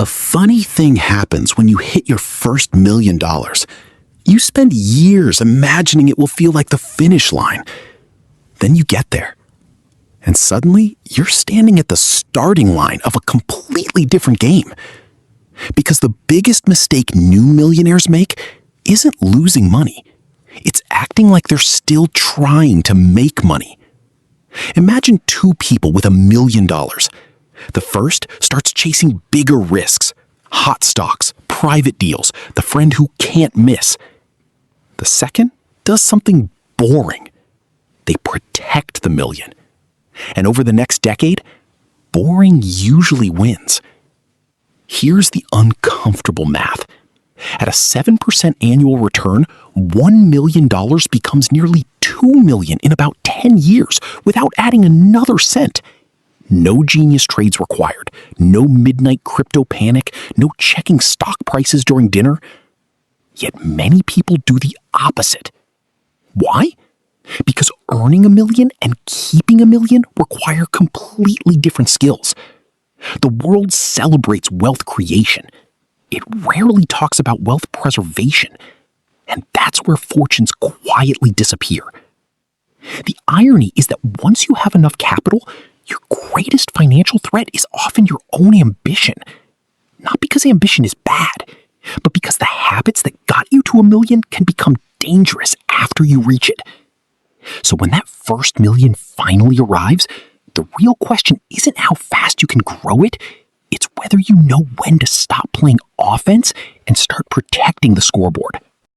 A funny thing happens when you hit your first $1,000,000. You spend years imagining it will feel like the finish line. Then you get there. And suddenly, you're standing at the starting line of a completely different game. Because the biggest mistake new millionaires make isn't losing money. It's acting like they're still trying to make money. Imagine two people with $1,000,000. The first starts chasing bigger risks, hot stocks, private deals, the friend who can't miss. The second does something boring. They protect the million. And over the next decade, boring usually wins. Here's the uncomfortable math. At a 7% annual return, $1,000,000 becomes nearly $2 million in about 10 years without adding another cent. No genius trades required, no midnight crypto panic, no checking stock prices during dinner. Yet many people do the opposite. Why? Because earning $1 million and keeping $1 million require completely different skills. The world celebrates wealth creation. It rarely talks about wealth preservation. And that's where fortunes quietly disappear. The irony is that once you have enough capital, your greatest financial threat is often your own ambition. Not because ambition is bad, but because the habits that got you to $1 million can become dangerous after you reach it. So when that first $1 million finally arrives, the real question isn't how fast you can grow it, it's whether you know when to stop playing offense and start protecting the scoreboard.